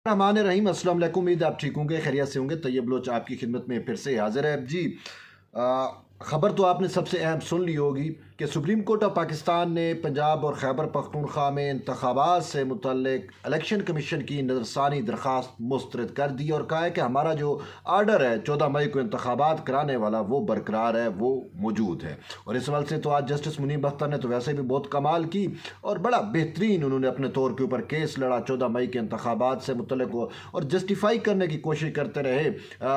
रहमान रहीम, अस्सलाम वालेकुम। उम्मीद आप ठीक होंगे, खैरियत से होंगे। तैयब बलोच आपकी खिदमत में फिर से हाजिर है जी। ख़बर तो आपने सबसे अहम सुन ली होगी कि सुप्रीम कोर्ट ऑफ पाकिस्तान ने पंजाब और खैबर पख्तूनख्वा में इंतखाबात से मुतल्लिक इलेक्शन कमीशन की नज़रसानी दरख्वास्त मुस्तरद कर दी और कहा है कि हमारा जो आर्डर है 14 मई को इंतखाबात कराने वाला वो बरकरार है, वो मौजूद है। और इस वजह से तो आज जस्टिस मुनीब अख्तर ने तो वैसे भी बहुत कमाल की और बड़ा बेहतरीन उन्होंने अपने तौर के ऊपर केस लड़ा 14 मई के इंतखाबात से मुतल्लिक और जस्टिफाई करने की कोशिश करते रहे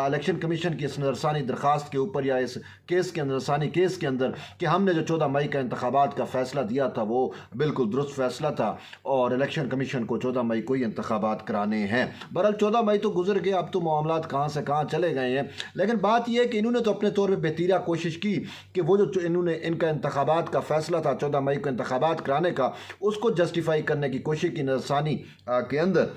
इलेक्शन कमीशन की इस नज़रसानी दरख्वास्त के ऊपर या इस केस के नज़रसानी केस के अंदर कि हमने जो 14 मई का इंतखाबात का फ़ैसला दिया था वो बिल्कुल दुरुस्त फ़ैसला था और इलेक्शन कमीशन को 14 मई को ही इंतखाबात कराने हैं। बहरहाल 14 मई तो गुजर गए, अब तो मामलात कहाँ से कहाँ चले गए हैं। लेकिन बात यह है कि इन्होंने तो अपने तौर पर बेहतरीन कोशिश की कि वो जो इन्होंने इनका इंतखाबात का फ़ैसला था 14 मई को इंतखाबात कराने का, उसको जस्टिफाई करने की कोशिश की नज़रसानी के अंदर।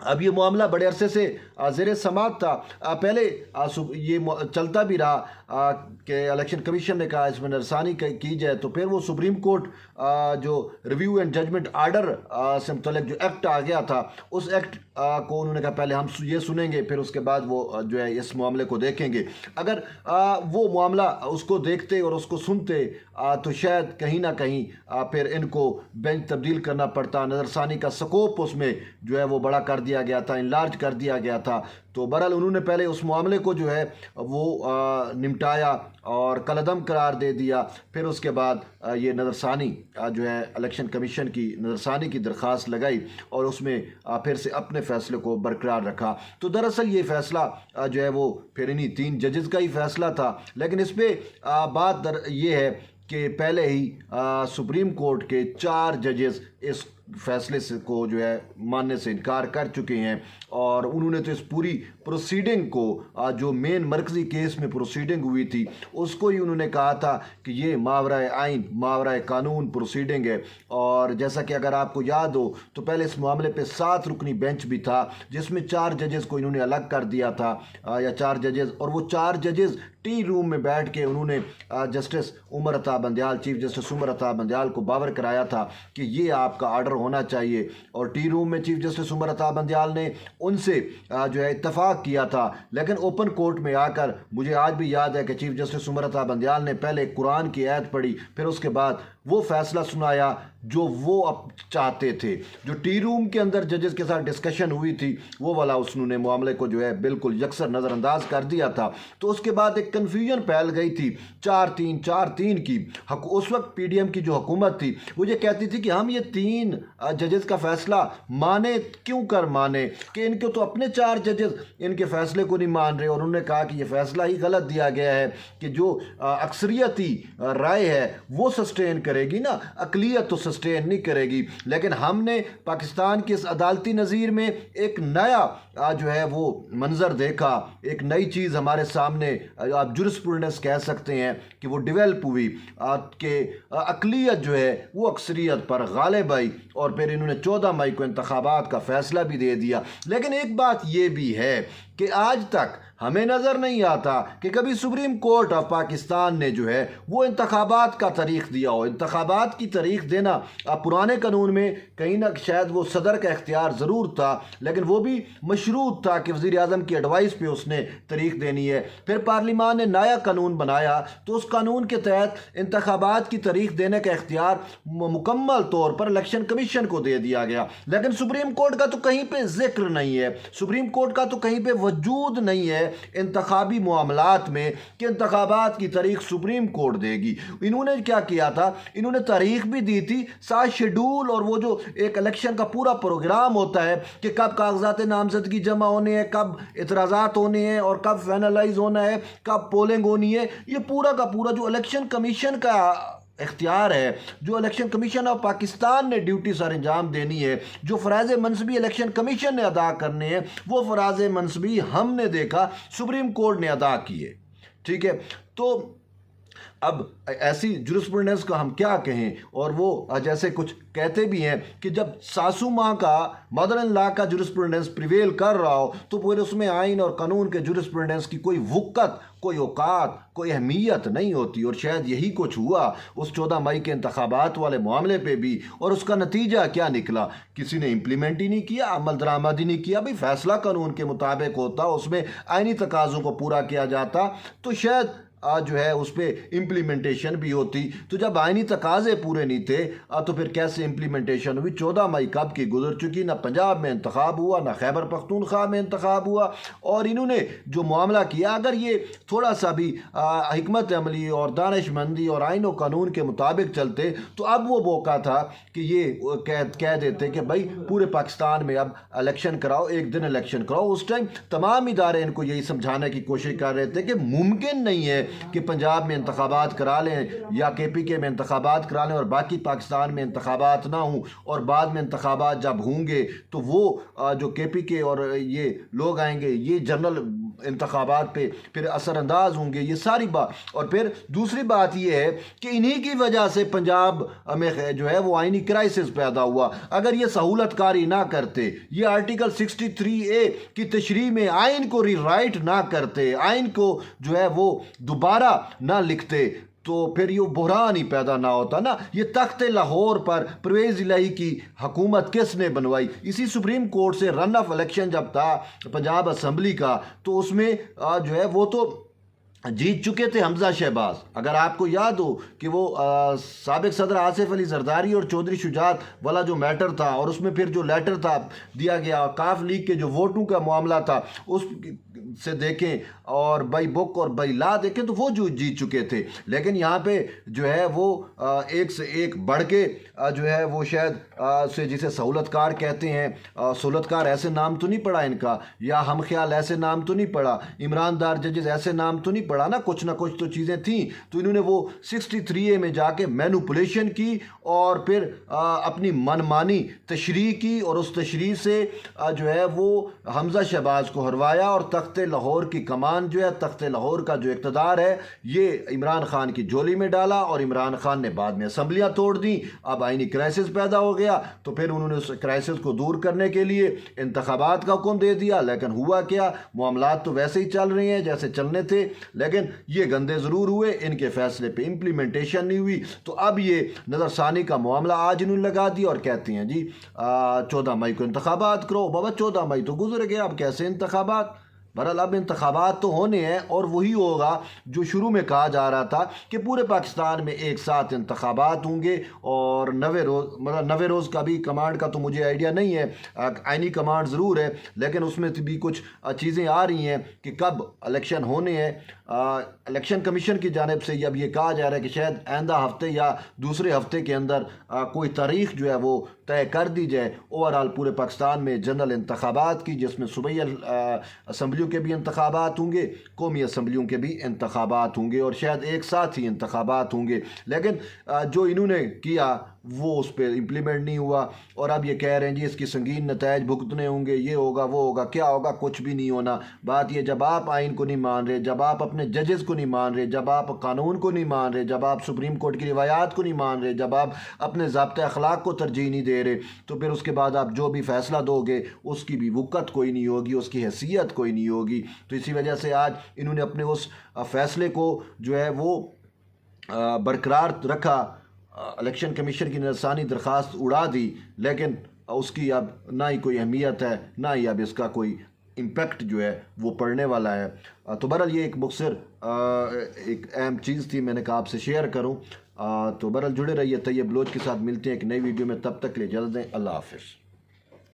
अब ये मामला बड़े अरसे से ज़ेर समात था। पहले ये चलता भी रहा कि इलेक्शन कमीशन ने कहा इसमें नज़रसानी की जाए, तो फिर वो सुप्रीम कोर्ट जो रिव्यू एंड जजमेंट आर्डर से मुतल्लिक जो एक्ट आ गया था, उस एक्ट को उन्होंने कहा पहले हम ये सुनेंगे, फिर उसके बाद वो जो है इस मामले को देखेंगे। अगर वो मामला उसको देखते और उसको सुनते तो शायद कहीं ना कहीं फिर इनको बेंच तब्दील करना पड़ता, नज़रसानी का स्कोप उसमें जो है वो बड़ा कर दिया गया था, इनलार्ज कर दिया गया था। तो बहरहाल उन्होंने पहले उस मामले को जो है वो निपटाया और कलअदम करार दे दिया। फिर उसके बाद ये नज़रसानी जो है इलेक्शन कमीशन की नज़रसानी की दरख्वास्त लगाई और उसमें फिर से अपने फ़ैसले को बरकरार रखा। तो दरअसल ये फ़ैसला जो है वो फिर इन्हीं 3 जजेस का ही फ़ैसला था। लेकिन इस पर बात ये है कि पहले ही सुप्रीम कोर्ट के 4 जजेस इस फैसले से को जो है मानने से इनकार कर चुके हैं और उन्होंने तो इस पूरी प्रोसीडिंग को जो मेन मरकज़ी केस में प्रोसीडिंग हुई थी उसको ही उन्होंने कहा था कि ये मावराए आइन मावराए कानून प्रोसीडिंग है। और जैसा कि अगर आपको याद हो तो पहले इस मामले पे 7 रुकनी बेंच भी था जिसमें 4 जजेस को इन्होंने अलग कर दिया था या 4 जजेस, और वो 4 जजेस टी रूम में बैठ के उन्होंने justice Umar Ata Bandial chief justice Umar Ata Bandial को बावर कराया था कि ये आपका आर्डर होना चाहिए। और टी रूम में चीफ जस्टिस उमर अता बंदयाल ने उनसे जो है इत्तफाक किया था। लेकिन ओपन कोर्ट में आकर मुझे आज भी याद है कि चीफ जस्टिस उमर अता बंदयाल ने पहले कुरान की आयत पढ़ी, फिर उसके बाद वो फैसला सुनाया जो वो अब चाहते थे। जो टी रूम के अंदर जजेस के साथ डिस्कशन हुई थी वो वाला उसने मामले को जो है बिल्कुल यकसर नज़रअंदाज कर दिया था। तो उसके बाद एक कन्फ्यूजन फैल गई थी 4-3 की। उस वक्त पीडीएम की जो हुकूमत थी वो ये कहती थी कि हम ये 3 जजेस का फैसला माने, क्यों कर माने कि इनके तो अपने 4 जजेस इनके फैसले को नहीं मान रहे। और उन्होंने कहा कि ये फैसला ही गलत दिया गया है कि जो अक्सरियती राय है वो सस्टेन करेगी ना, अकलियत तो सस्टेन नहीं करेगी। लेकिन हमने पाकिस्तान की इस अदालती नज़ीर में एक नया जो है वो मंजर देखा, एक नई चीज़ हमारे सामने आप जुरिस्प्रूडेंस कह सकते हैं कि वो डेवलप हुई कि अकलियत जो है वो अक्सरियत पर गालिब आई और फिर इन्होंने 14 मई को इंतखाबात का फ़ैसला भी दे दिया। लेकिन एक बात ये भी है कि आज तक हमें नज़र नहीं आता कि कभी सुप्रीम कोर्ट ऑफ पाकिस्तान ने जो है वो इंतखाबात का तारीख़ दिया हो। इंतखाबात की तारीख़ देना पुराने कानून में कहीं ना शायद वो सदर का इख्तियार ज़रूर था, लेकिन वो भी मशरूत था कि वज़ीर आज़म की एडवाइस पे उसने तारीख़ देनी है। फिर पार्लिमान ने नया कानून बनाया तो उस कानून के तहत इंतखाबात की तारीख़ देने का इख्तियार मुकम्मल तौर पर इलेक्शन कमीशन को दे दिया गया। लेकिन सुप्रीम कोर्ट का तो कहीं पर जिक्र नहीं है, सुप्रीम कोर्ट का तो कहीं पर वजूद नहीं है इंतखाबी मामलात में कि इंतखाबात की तारीख सुप्रीम कोर्ट देगी। इन्होंने क्या किया था, इन्होंने तारीख भी दी थी, साथ शेड्यूल और वो जो एक इलेक्शन का पूरा प्रोग्राम होता है कि कब कागजात नामजदगी जमा होने हैं, कब इतराज़ात होने हैं और कब फाइनलाइज होना है, कब पोलिंग होनी है, ये पूरा का पूरा जो इलेक्शन कमीशन का इख्तियार है, जो इलेक्शन कमीशन ऑफ पाकिस्तान ने ड्यूटी सर अंजाम देनी है, जो फ़राज़ मनसबी इलेक्शन कमीशन ने अदा करने हैं, वो फ़राज़ मनसबी हमने देखा सुप्रीम कोर्ट ने अदा किए। ठीक है, तो اب ایسی جورسپروڈنس کا ہم کیا کہیں، اور وہ جیسے کچھ کہتے بھی ہیں کہ جب ساسو ماں کا مدر ان لا کا جورسپروڈنس پریویل کر رہا ہو تو پھر اس میں آئین اور قانون کے جورسپروڈنس کی کوئی وقت، کوئی اوقات، کوئی اہمیت نہیں ہوتی۔ اور شاید یہی کچھ ہوا اس 14 مئی کے انتخابات والے معاملے پہ بھی، اور اس کا نتیجہ کیا نکلا؟ کسی نے امپلیمنٹ ہی نہیں کیا، عمل درآمد ہی نہیں کیا۔ بھئی فیصلہ قانون کے مطابق ہوتا، اس میں آئینی تقاضوں کو پورا کیا جاتا تو شاید جو ہے اس پہ امپلیمنٹیشن بھی ہوتی۔ تو جب آئینی تقاضے پورے نہیں تھے تو پھر کیسے امپلیمنٹیشن ہوئی؟ 14 مئی کب کی گزر چکی، نہ پنجاب میں انتخاب ہوا، نہ خیبر پختونخوا میں انتخاب ہوا، اور انہوں نے جو معاملہ کیا، اگر یہ تھوڑا سا بھی حکمت عملی اور دانش مندی اور آئین و قانون کے مطابق چلتے تو اب وہ موقع تھا کہ یہ کہہ دیتے کہ بھائی پورے پاکستان میں اب الیکشن کراؤ، ایک دن الیکشن کراؤ۔ اس ٹائم تمام ادارے ان کو یہی سمجھانے کی کوشش کر رہے تھے کہ ممکن نہیں ہے کہ پنجاب میں انتخابات کرا لیں یا KPK میں انتخابات کرا لیں اور باقی پاکستان میں انتخابات نہ ہوں، اور بعد میں انتخابات جب ہوں گے تو وہ جو KPK اور یہ لوگ آئیں گے یہ جنرل انتخابات پہ پھر اثر انداز ہوں گے، یہ ساری بات۔ اور پھر دوسری بات یہ ہے کہ انہی کی وجہ سے پنجاب میں جو ہے وہ آئینی کرائسس پیدا ہوا۔ اگر یہ سہولت کاری نہ کرتے، یہ آرٹیکل 63A کی تشریح میں آئین کو ری رائٹ نہ کرتے، آئین کو جو ہے وہ دوبارہ نہ لکھتے، تو پھر یہ بحران ہی پیدا نہ ہوتا نا۔ یہ تخت لاہور پر پرویز الہی کی حکومت کس نے بنوائی؟ اسی سپریم کورٹ سے رن آف الیکشن جب تھا پنجاب اسمبلی کا تو اس میں جو ہے وہ تو جیت چکے تھے حمزہ شہباز۔ اگر آپ کو یاد ہو کہ وہ سابق صدر آصف علی زرداری اور چودھری شجاعت والا جو میٹر تھا، اور اس میں پھر جو لیٹر تھا دیا گیا، کاف لیگ کے جو ووٹوں کا معاملہ تھا اس سے دیکھیں، اور بائی بک اور بائی لا دیکھیں تو وہ جو جیت چکے تھے۔ لیکن یہاں پہ جو ہے وہ ایک سے ایک بڑھ کے جو ہے وہ شاید سے جسے سہولت کار کہتے ہیں، سہولت کار ایسے نام تو نہیں پڑا ان کا، یا ہم خیال ایسے نام تو نہیں پڑا، عمران دار ججز ایسے نام تو نہیں پڑا نا، کچھ نہ کچھ تو چیزیں تھیں۔ تو انہوں نے وہ 63A میں جا کے مینوپولیشن کی اور پھر اپنی منمانی تشریح کی، اور اس تشریح سے جو ہے وہ حمزہ شہباز کو ہروایا، اور تخت لاہور کی کمان جو ہے، تخت لاہور کا جو اقتدار ہے یہ عمران خان کی جولی میں ڈالا، اور عمران خان نے بعد میں اسمبلیاں توڑ دیں۔ اب آئینی کرائسس پیدا ہو گیا، تو پھر انہوں نے اس کرائسس کو دور کرنے کے لیے انتخابات کا حکم دے دیا۔ لیکن ہوا کیا؟ معاملات تو ویسے ہی چل رہے ہیں جیسے چلنے تھے، لیکن یہ گندے ضرور ہوئے، ان کے فیصلے پہ امپلیمنٹیشن نہیں ہوئی۔ تو اب یہ نظر ثانی کا معاملہ آج انہوں نے لگا دیا اور کہتے ہیں جی 14 مئی کو انتخابات کرو۔ بابا 14 مئی تو گزر گیا، اب کیسے انتخابات؟ بہرحال اب انتخابات تو ہونے ہیں، اور وہی ہوگا جو شروع میں کہا جا رہا تھا کہ پورے پاکستان میں ایک ساتھ انتخابات ہوں گے، اور 90 روز، مطلب 90 روز کا بھی کمانڈ کا تو مجھے آئیڈیا نہیں ہے، آئینی کمانڈ ضرور ہے، لیکن اس میں بھی کچھ چیزیں آ رہی ہیں کہ کب الیکشن ہونے ہیں۔ الیکشن کمیشن کی جانب سے اب یہ کہا جا رہا ہے کہ شاید آئندہ ہفتے یا دوسرے ہفتے کے اندر کوئی تاریخ جو ہے وہ طے کر دی جائے اوورال پورے پاکستان میں جنرل انتخابات کی، جس میں صوبائی اسمبلیوں کے بھی انتخابات ہوں گے، قومی اسمبلیوں کے بھی انتخابات ہوں گے، اور شاید ایک ساتھ ہی انتخابات ہوں گے۔ لیکن جو انہوں نے کیا وہ اس پہ امپلیمنٹ نہیں ہوا، اور اب یہ کہہ رہے ہیں جی اس کی سنگین نتائج بھگتنے ہوں گے، یہ ہوگا وہ ہوگا، کیا ہوگا؟ کچھ بھی نہیں ہونا۔ بات یہ جب آپ آئین کو نہیں مان رہے، جب آپ اپنے ججز کو نہیں مان رہے، جب آپ قانون کو نہیں مان رہے، جب آپ سپریم کورٹ کی روایات کو نہیں مان رہے، جب آپ اپنے ضابطۂ اخلاق کو ترجیح نہیں دے رہے، تو پھر اس کے بعد آپ جو بھی فیصلہ دو گے اس کی بھی وقت کوئی نہیں ہوگی، اس کی حیثیت کوئی نہیں ہوگی۔ تو اسی وجہ سے آج انہوں نے اپنے اس فیصلے کو جو ہے وہ برقرار رکھا، الیکشن کمیشن کی نظرثانی درخواست اڑا دی، لیکن اس کی اب نہ ہی کوئی اہمیت ہے، نہ ہی اب اس کا کوئی امپیکٹ جو ہے وہ پڑنے والا ہے۔ تو بہرحال یہ ایک مختصر ایک اہم چیز تھی، میں نے کہا آپ سے شیئر کروں۔ تو بہرحال جڑے رہیے طیب بلوچ کے ساتھ، ملتے ہیں ایک نئی ویڈیو میں، تب تک کے لیے اجازت دیں، اللہ حافظ۔